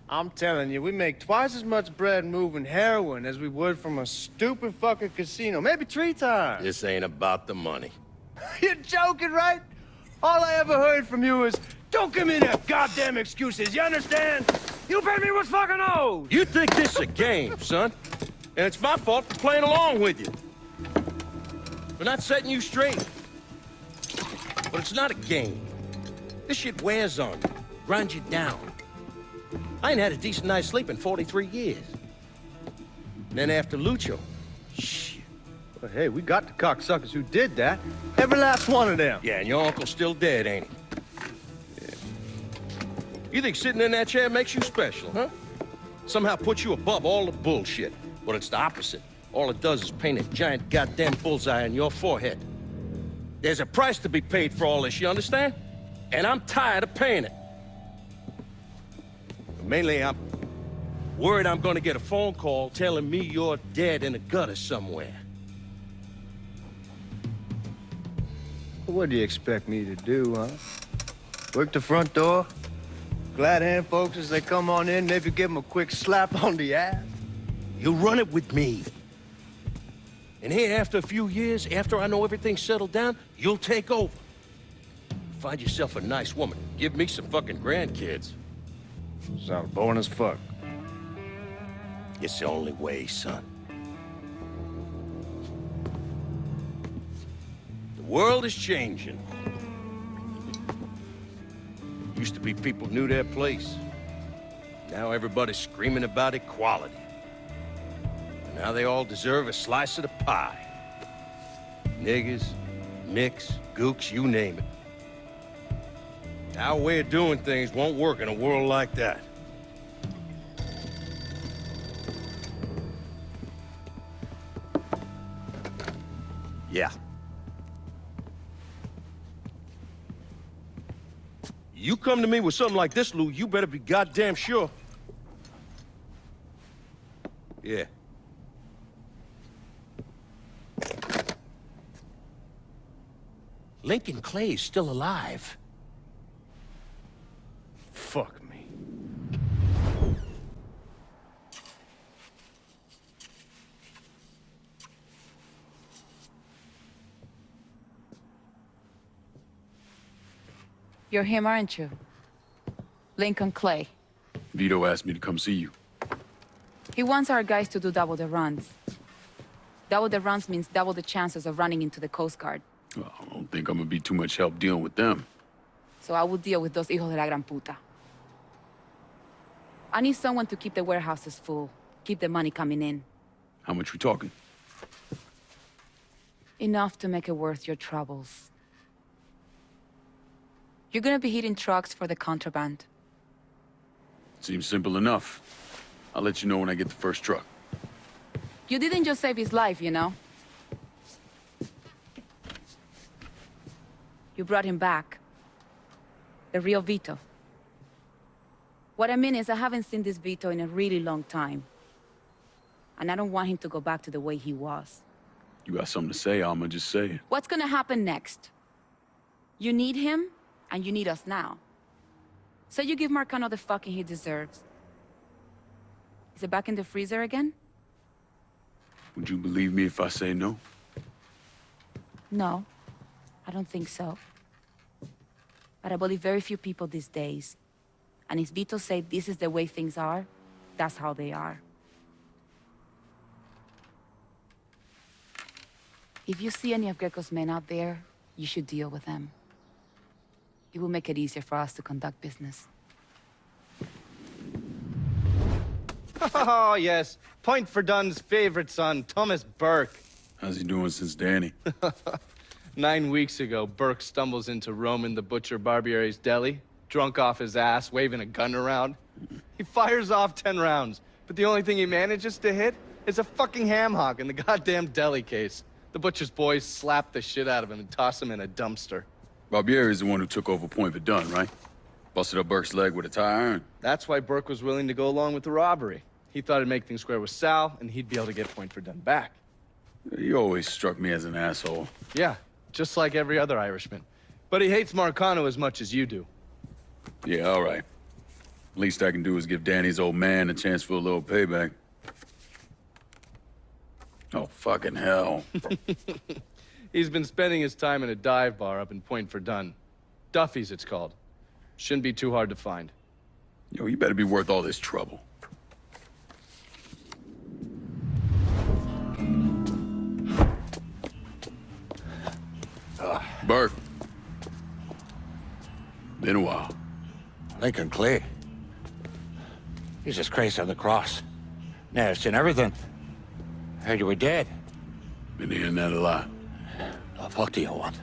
[SPEAKER 5] I'm telling you, we make twice as much bread moving heroin as we would from a stupid fucking casino. Maybe 3 times.
[SPEAKER 22] This ain't about the money.
[SPEAKER 5] You're joking, right? All I ever heard from you is, don't give me that goddamn excuses, you understand? You pay me what's fucking owed!
[SPEAKER 22] You think this is a game, son? And it's my fault for playing along with you. We're not setting you straight. But it's not a game. This shit wears on you, grinds you down. I ain't had a decent night's sleep in 43 years. And then after Lucho, shit.
[SPEAKER 5] But hey, we got the cocksuckers who did that. Every last one of them.
[SPEAKER 22] Yeah, and your uncle's still dead, ain't he? Yeah. You think sitting in that chair makes you special, huh? Somehow puts you above all the bullshit. But it's the opposite. All it does is paint a giant goddamn bullseye on your forehead. There's a price to be paid for all this, you understand? And I'm tired of paying it. But mainly, I'm worried I'm gonna get a phone call telling me you're dead in a gutter somewhere.
[SPEAKER 5] What do you expect me to do, huh? Work the front door? Glad hand folks as they come on in, maybe give them a quick slap on the ass?
[SPEAKER 22] You run it with me. And here, after a few years, after I know everything's settled down, you'll take over. Find yourself a nice woman. Give me some fucking grandkids.
[SPEAKER 5] Sounds boring as fuck.
[SPEAKER 22] It's the only way, son. The world is changing. Used to be people knew their place. Now everybody's screaming about equality. And now they all deserve a slice of the pie. Niggas, nicks, gooks, you name it. Our way of doing things won't work in a world like that. Yeah. You come to me with something like this, Lou, you better be goddamn sure. Yeah. Lincoln Clay's still alive.
[SPEAKER 5] Fuck me.
[SPEAKER 2] You're him, aren't you? Lincoln Clay.
[SPEAKER 9] Vito asked me to come see you.
[SPEAKER 2] He wants our guys to do double the runs. Double the runs means double the chances of running into the Coast Guard.
[SPEAKER 9] Well, I don't think I'm gonna be too much help dealing with them.
[SPEAKER 2] So I will deal with those hijos de la gran puta. I need someone to keep the warehouses full, keep the money coming in.
[SPEAKER 9] How much we talking?
[SPEAKER 2] Enough to make it worth your troubles. You're gonna be hitting trucks for the contraband.
[SPEAKER 9] Seems simple enough. I'll let you know when I get the first truck.
[SPEAKER 2] You didn't just save his life, you know? You brought him back. The real Vito. What I mean is I haven't seen this Vito in a really long time. And I don't want him to go back to the way he was.
[SPEAKER 9] You got something to say, I'ma just say it.
[SPEAKER 2] What's gonna happen next? You need him, and you need us now. So you give Marcano the fucking he deserves. Is it back in the freezer again?
[SPEAKER 9] Would you believe me if I say no?
[SPEAKER 2] No, I don't think so. But I believe very few people these days. And if Vito said this is the way things are, that's how they are. If you see any of Greco's men out there, you should deal with them. It will make it easier for us to conduct business.
[SPEAKER 3] Oh, yes. Point for Dunn's favorite son, Thomas Burke.
[SPEAKER 9] How's he doing since Danny?
[SPEAKER 3] 9 weeks ago, Burke stumbles into Roman the Butcher Barbiere's deli, drunk off his ass, waving a gun around. He fires off 10 rounds, but the only thing he manages to hit is a fucking ham hock in the goddamn deli case. The butcher's boys slap the shit out of him and toss him in a dumpster.
[SPEAKER 9] Barbieri is the one who took over Point Verdun, right? Busted up Burke's leg with a tire iron.
[SPEAKER 3] That's why Burke was willing to go along with the robbery. He thought it'd make things square with Sal, and he'd be able to get Point Verdun back.
[SPEAKER 9] He always struck me as an asshole.
[SPEAKER 3] Yeah, just like every other Irishman. But he hates Marcano as much as you do.
[SPEAKER 9] Yeah, all right. Least I can do is give Danny's old man a chance for a little payback. Oh, fucking hell.
[SPEAKER 3] He's been spending his time in a dive bar up in Point Verdun. Duffy's, it's called. Shouldn't be too hard to find.
[SPEAKER 9] Yo, you better be worth all this trouble. Burke. Been a while.
[SPEAKER 14] Lincoln Clay. Jesus Christ on the cross. Now, it's in everything. Heard you were dead.
[SPEAKER 9] Been hearing that a lot.
[SPEAKER 14] The fuck do you want?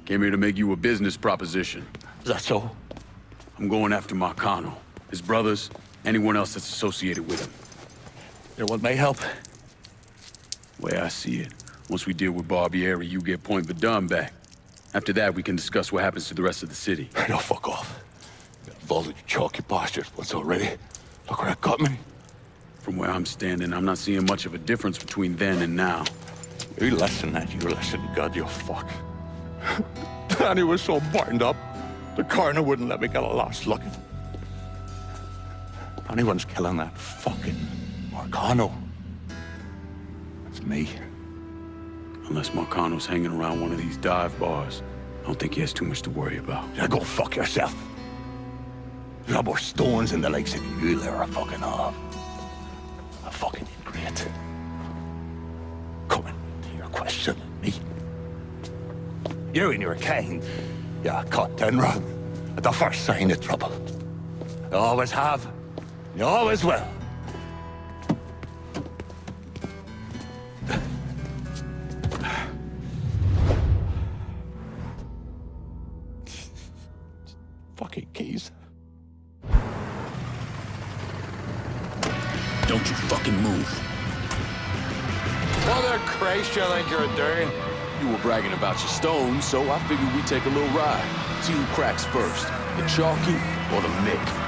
[SPEAKER 9] Came here to make you a business proposition.
[SPEAKER 14] Is that so?
[SPEAKER 9] I'm going after Marcano, his brothers, anyone else that's associated with him.
[SPEAKER 14] You want my help?
[SPEAKER 9] Way I see it, once we deal with Barbieri, you get Point Verdun back. After that, we can discuss what happens to the rest of the city.
[SPEAKER 14] No, fuck off. You're involved in chalky postures once already. Look where that got me.
[SPEAKER 9] From where I'm standing, I'm not seeing much of a difference between then and now.
[SPEAKER 14] You listen, that you listen, God, you fuck. Danny was so burned up, the coroner wouldn't let me get a last look. If anyone's killing that fucking Marcano, it's me.
[SPEAKER 9] Unless Marcano's hanging around one of these dive bars, I don't think he has too much to worry about.
[SPEAKER 14] Yeah, go fuck yourself. There's no more stones in the likes of you there are fucking off. A fucking ingrate. Coming to your question, me. You and your kind, you cut and run at the first sign of trouble. You always have, you always will. Fucking keys.
[SPEAKER 9] Don't you fucking move.
[SPEAKER 10] What the Christ you think you're doing?
[SPEAKER 11] You were bragging about your stones, so I figured we'd take a little ride. See who cracks first, the Chalky or the Mick.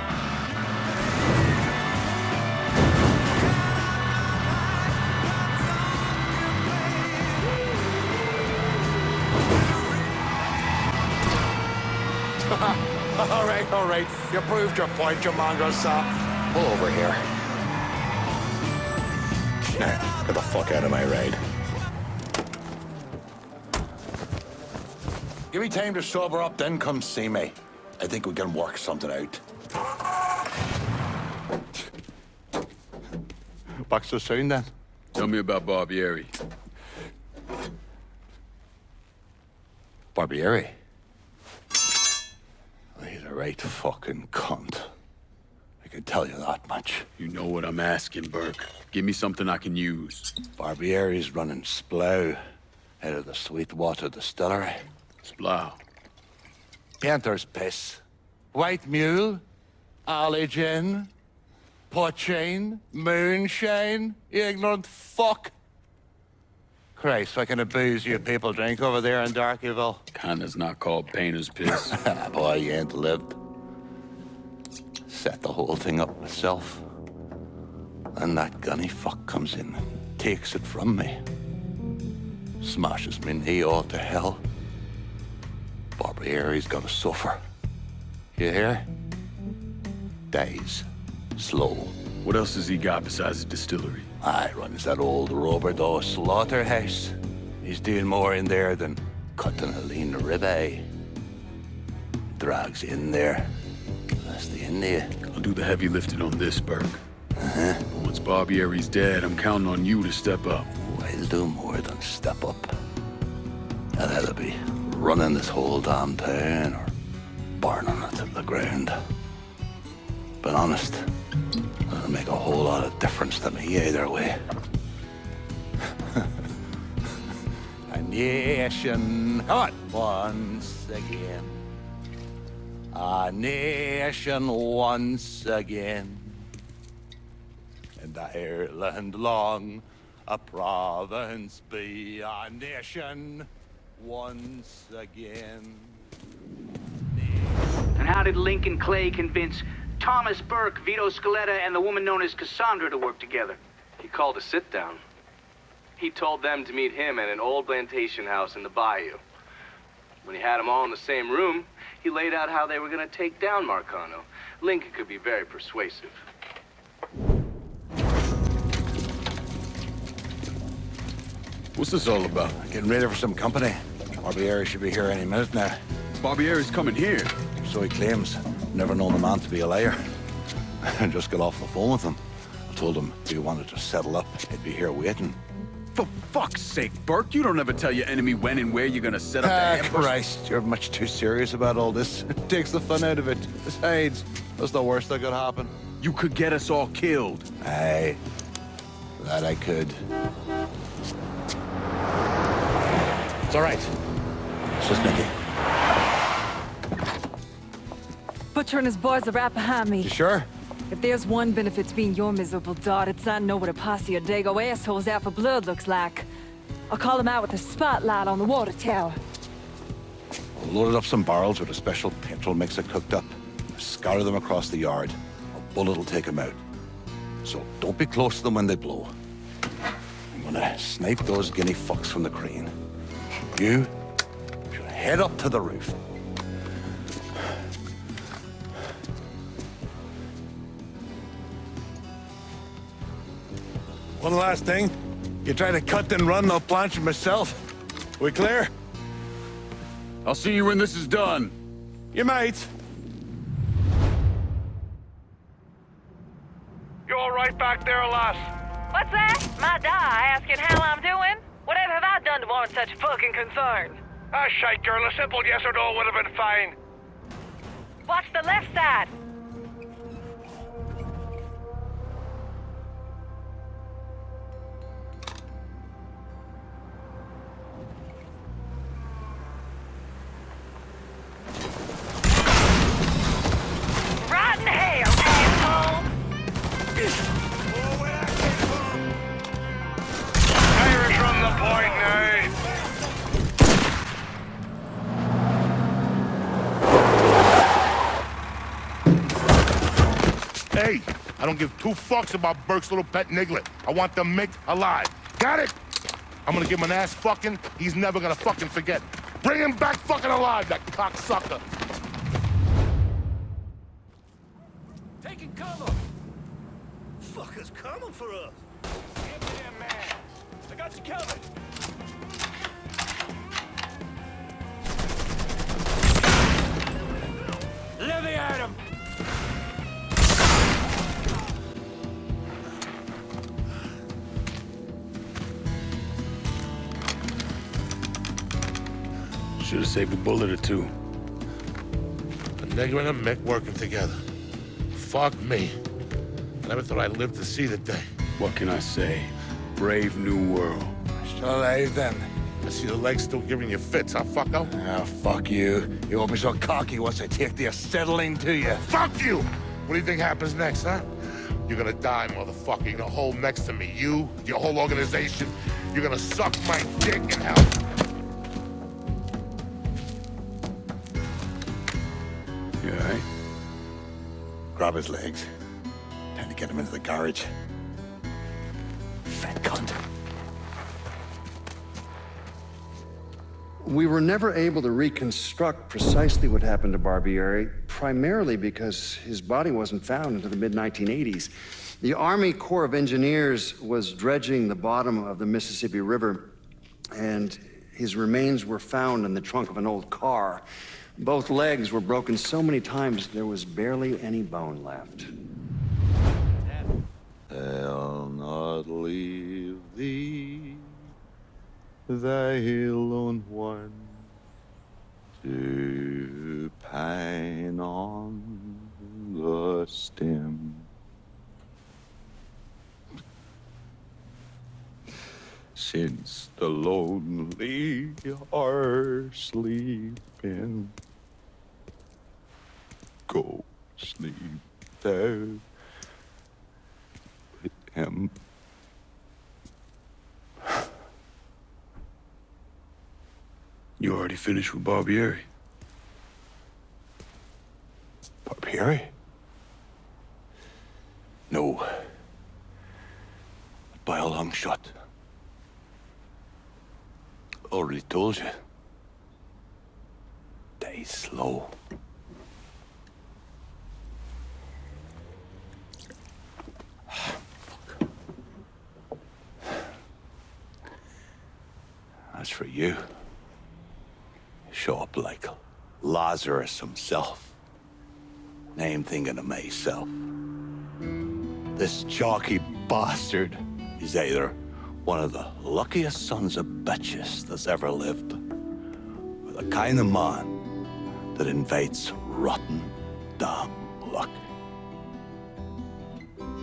[SPEAKER 14] All right. You proved your point, you mongrel sap. Pull over here. Now, get the fuck out of my ride. Give me time to sober up, then come see me. I think we can work something out. Back so soon, then?
[SPEAKER 9] Tell me about Barbieri.
[SPEAKER 14] Barbieri? He's a right fucking cunt. I can tell you that much.
[SPEAKER 9] You know what I'm asking, Burke. Give me something I can use.
[SPEAKER 14] Barbieri's running Splow out of the Sweetwater Distillery.
[SPEAKER 9] Splow?
[SPEAKER 14] Painter's piss. White mule, alley gin, poachine, moonshine, you ignorant fuck. Christ, what kind of booze you people drink over there in Darkyville?
[SPEAKER 9] Kinda's not called painter's piss.
[SPEAKER 14] Boy, you ain't lived. Set the whole thing up myself. And that gunny fuck comes in, takes it from me. Smashes me knee all to hell. Barbieri's gotta suffer. You hear? Dies. Slow.
[SPEAKER 9] What else has he got besides the distillery?
[SPEAKER 14] Aye, runs that old Robert O. slaughterhouse. He's doing more in there than cutting a lean ribeye. Drags in there. That's the India.
[SPEAKER 9] I'll do the heavy lifting on this, Burke.
[SPEAKER 14] Uh-huh.
[SPEAKER 9] Once Barbieri's dead, I'm counting on you to step up.
[SPEAKER 14] I'll do more than step up. And that'll be running this whole damn town or burning it to the ground. But honest, it'll make a whole lot of difference to me either way. A nation, come on, once again. A nation once again. And Ireland long, a province be a nation once again.
[SPEAKER 6] And how did Lincoln Clay convince Thomas Burke, Vito Scaletta, and the woman known as Cassandra to work together?
[SPEAKER 7] He called a sit-down. He told them to meet him at an old plantation house in the bayou. When he had them all in the same room, he laid out how they were going to take down Marcano. Lincoln could be very persuasive.
[SPEAKER 9] What's this all about?
[SPEAKER 14] Getting ready for some company. Barbieri should be here any minute now.
[SPEAKER 9] Barbieri's coming here.
[SPEAKER 14] So he claims. Never known the man to be a liar. I just got off the phone with him. I told him if he wanted to settle up, he'd be here waiting.
[SPEAKER 9] For fuck's sake, Burke, you don't ever tell your enemy when and where you're gonna set up the ambush.
[SPEAKER 14] Christ, you're much too serious about all this. It takes the fun out of it. Besides, that's the worst that could happen.
[SPEAKER 9] You could get us all killed.
[SPEAKER 14] Aye, that I could. It's all right. It's just Nicky.
[SPEAKER 12] Butcher and his boys are right behind me.
[SPEAKER 14] You sure?
[SPEAKER 12] If there's one benefit to being your miserable dot, it's not know what a posse of Dago assholes out for blood looks like. I'll call them out with a spotlight on the water tower.
[SPEAKER 14] I loaded up some barrels with a special petrol mixer cooked up. Scatter them across the yard. A bullet will take them out. So don't be close to them when they blow. I'm gonna snipe those guinea fucks from the crane. You should head up to the roof. One last thing. You try to cut and run, I'll planch it myself.
[SPEAKER 9] We clear? I'll see you when this is done.
[SPEAKER 14] You might.
[SPEAKER 17] You all right back there, lass?
[SPEAKER 12] What's that? My die asking how I'm doing? Whatever have I done to warrant such fucking concern?
[SPEAKER 17] Ah, shite, girl. A simple yes or no would have been fine.
[SPEAKER 12] Watch the left side. Rotten hell, asshole!
[SPEAKER 17] Irish run the point now.
[SPEAKER 14] Hey, I don't give two fucks about Burke's little pet Niglet. I want the Mick alive. Got it? I'm gonna give him an ass fucking he's never gonna fucking forget. Bring him back fucking alive, that cocksucker.
[SPEAKER 20] Taking cover! Fuckers coming for us! Get there, man! I got you covered! Levy at him!
[SPEAKER 14] Should have saved a bullet or two.
[SPEAKER 18] A nigger and a Mick working together. Fuck me. I never thought I'd live to see the day.
[SPEAKER 9] What can I say? Brave new world.
[SPEAKER 14] Still alive then. I see the legs still giving you fits, huh, fucko? Ah, fuck you. You won't be so cocky once I take the acetylene to you. Fuck you! What do you think happens next, huh? You're gonna die, motherfucker. You're gonna hold next to me. You, your whole organization. You're gonna suck my dick in hell.
[SPEAKER 9] You all right?
[SPEAKER 14] Grab his legs. Time to get him into the garage. Fat cunt.
[SPEAKER 16] We were never able to reconstruct precisely what happened to Barbieri, primarily because his body wasn't found until the mid-1980s. The Army Corps of Engineers was dredging the bottom of the Mississippi River, and his remains were found in the trunk of an old car. Both legs were broken so many times there was barely any bone left.
[SPEAKER 23] I'll not leave thee, thy lone one, to pine on the stem. Since the lonely are sleeping, go sleep there with him.
[SPEAKER 9] You already finished with Barbieri?
[SPEAKER 14] Barbieri? No. By a long shot.
[SPEAKER 23] Already told you.
[SPEAKER 14] Die slow.
[SPEAKER 23] As for you, show up like Lazarus himself. Name thinking of myself. This jockey bastard is either one of the luckiest sons of bitches that's ever lived, or the kind of man that invites rotten damn luck.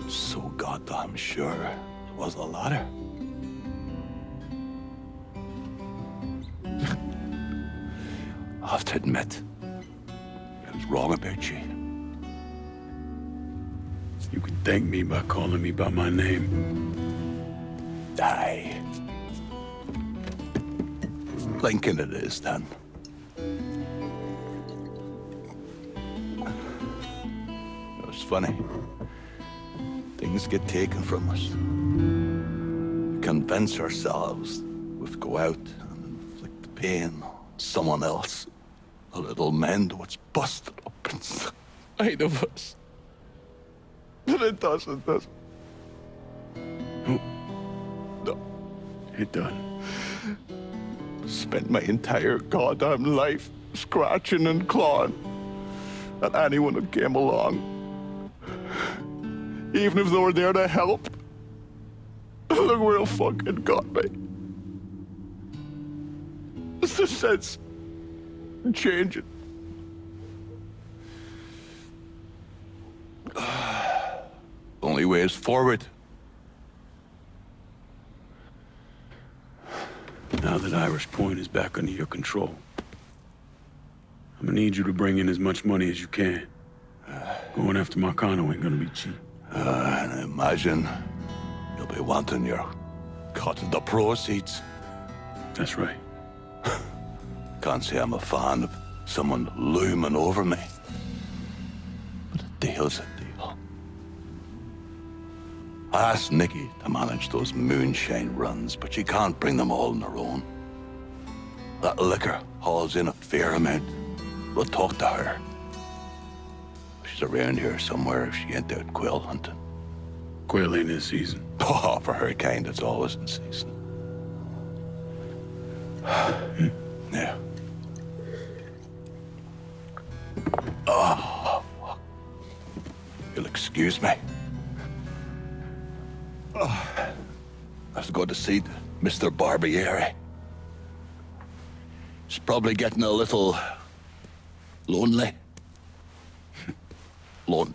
[SPEAKER 23] So goddamn sure it was the latter. I have to admit, I was wrong about you.
[SPEAKER 9] You can thank me by calling me by my name.
[SPEAKER 23] Die. Lincoln it is, then. It's funny. Things get taken from us. We convince ourselves we've go out and inflict the pain on someone else. A little mend what's busted up inside of us. But it doesn't.
[SPEAKER 9] No. It done.
[SPEAKER 14] Spent my entire goddamn life scratching and clawing at anyone that came along. Even if they were there to help. Look where it fucking got me. It's the sense changing. Only way is forward.
[SPEAKER 9] Now that Irish Point is back under your control, I'm gonna need you to bring in as much money as you can. Going after Marcano ain't gonna be cheap.
[SPEAKER 23] And I imagine you'll be wanting your cut of the proceeds.
[SPEAKER 9] That's right.
[SPEAKER 23] Can't say I'm a fan of someone looming over me. But a deal's a deal. I asked Nikki to manage those moonshine runs, but she can't bring them all on her own. That liquor hauls in a fair amount. We'll talk to her. She's around here somewhere if she ain't out quail hunting.
[SPEAKER 9] Quail ain't in season.
[SPEAKER 23] Oh, for her kind, it's always in season. Yeah. Oh, fuck. You'll excuse me. Oh, I have to go to see Mr. Barbieri. He's probably getting a little lonely. Lonely.